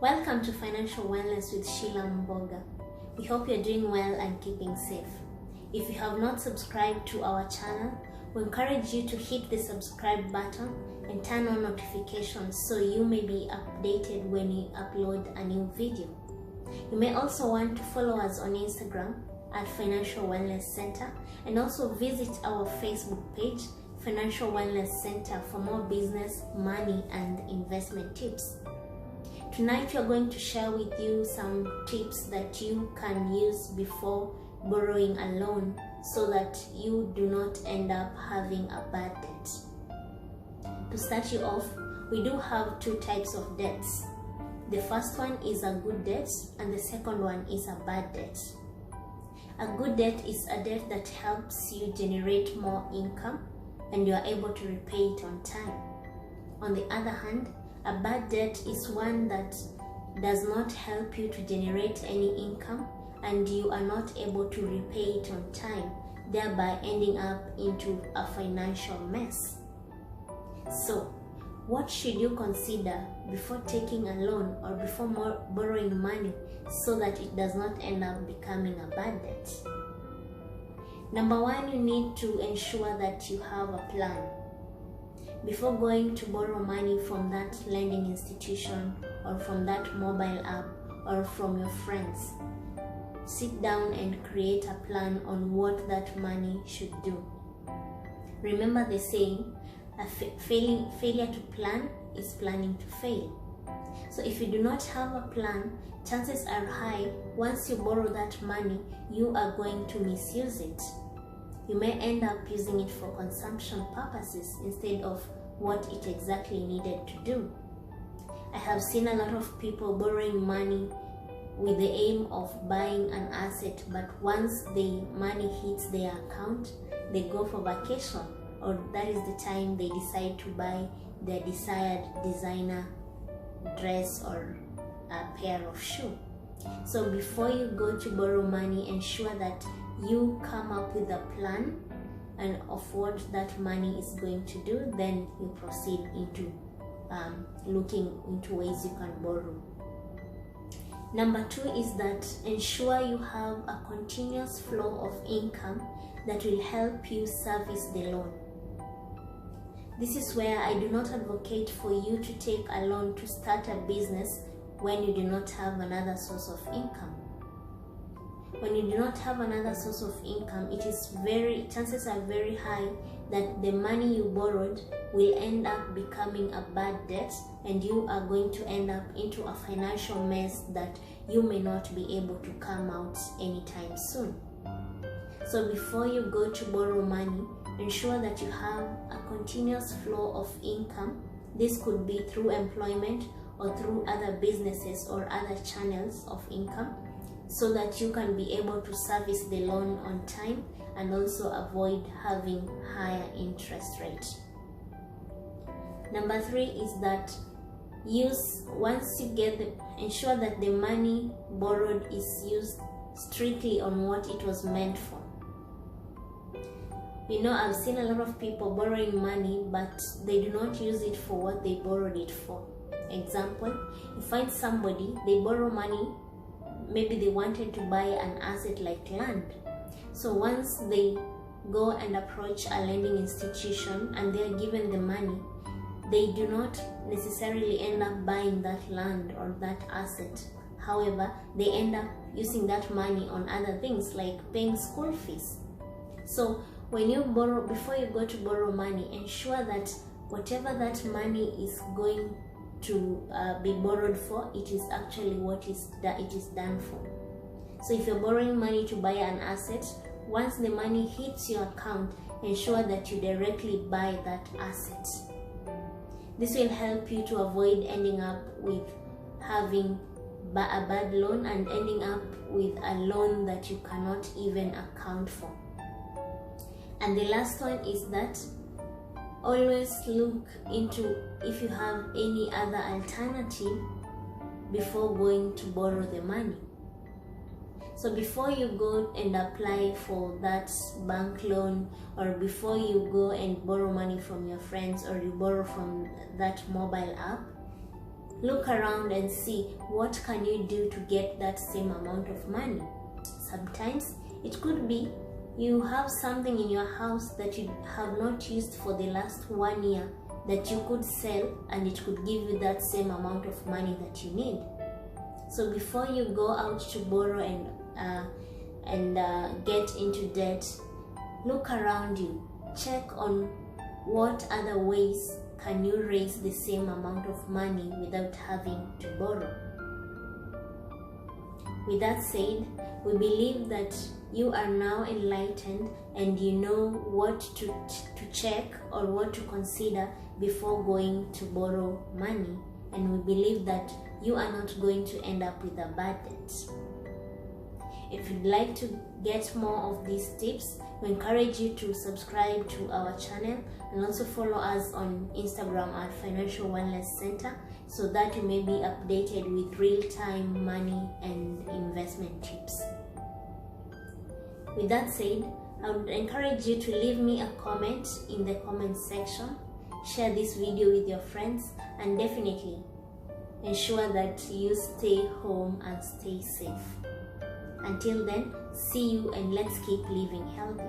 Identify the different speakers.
Speaker 1: Welcome to Financial Wellness with Sheila Mboga. We hope you're doing well and keeping safe. If you have not subscribed to our channel, we encourage you to hit the subscribe button and turn on notifications so you may be updated when we upload a new video. You may also want to follow us on Instagram at Financial Wellness Center and also visit our Facebook page, Financial Wellness Center, for more business, money, and investment tips. Tonight we are going to share with you some tips that you can use before borrowing a loan so that you do not end up having a bad debt. To start you off, we do have two types of debts. The first one is a good debt and the second one is a bad debt. A good debt is a debt that helps you generate more income and you are able to repay it on time. On the other hand, a bad debt is one that does not help you to generate any income and you are not able to repay it on time, thereby ending up into a financial mess. So, what should you consider before taking a loan or before borrowing money so that it does not end up becoming a bad debt? Number one, you need to ensure that you have a plan. Before going to borrow money from that lending institution or from that mobile app or from your friends, sit down and create a plan on what that money should do. Remember the saying, failure to plan is planning to fail. So if you do not have a plan, chances are high once you borrow that money, you are going to misuse it. You may end up using it for consumption purposes instead of what it exactly needed to do. I have seen a lot of people borrowing money with the aim of buying an asset, but once the money hits their account, they go for vacation, or that is the time they decide to buy their desired designer dress or a pair of shoes. So before you go to borrow money, ensure that you come up with a plan and of what that money is going to do, then you proceed into looking into ways you can borrow. Number two is that ensure you have a continuous flow of income that will help you service the loan. This is where I do not advocate for you to take a loan to start a business when you do not have another source of income. When you do not have another source of income, chances are very high that the money you borrowed will end up becoming a bad debt and you are going to end up into a financial mess that you may not be able to come out anytime soon. So before you go to borrow money, ensure that you have a continuous flow of income. This could be through employment or through other businesses or other channels of income, so that you can be able to service the loan on time and also avoid having higher interest rates. Number three is that ensure that the money borrowed is used strictly on what it was meant for. You know, I've seen a lot of people borrowing money, but they do not use it for what they borrowed it for. Example, you find somebody, they borrow money, maybe they wanted to buy an asset like land. So once they go and approach a lending institution and they are given the money, they do not necessarily end up buying that land or that asset. However, they end up using that money on other things like paying school fees. So when you borrow, before you go to borrow money, ensure that whatever that money is going to be borrowed for, it is actually what it is done for. So if you're borrowing money to buy an asset, once the money hits your account, ensure that you directly buy that asset. This will help you to avoid ending up with having a bad loan and ending up with a loan that you cannot even account for. And the last one is that always look into if you have any other alternative before going to borrow the money. So before you go and apply for that bank loan, or before you go and borrow money from your friends, or you borrow from that mobile app, Look around and see what can you do to get that same amount of money. Sometimes it could be you have something in your house that you have not used for the last 1 year that you could sell, and it could give you that same amount of money that you need. So before you go out to borrow and get into debt, look around you. Check on what other ways can you raise the same amount of money without having to borrow. With that said, we believe that you are now enlightened and you know what to check or what to consider before going to borrow money, and we believe that you are not going to end up with a bad debt. If you'd like to get more of these tips, we encourage you to subscribe to our channel and also follow us on Instagram at Financial Wellness Center, so that you may be updated with real-time money and investment tips. With that said, I would encourage you to leave me a comment in the comment section, share this video with your friends, and definitely ensure that you stay home and stay safe. Until then, see you, and let's keep living healthy.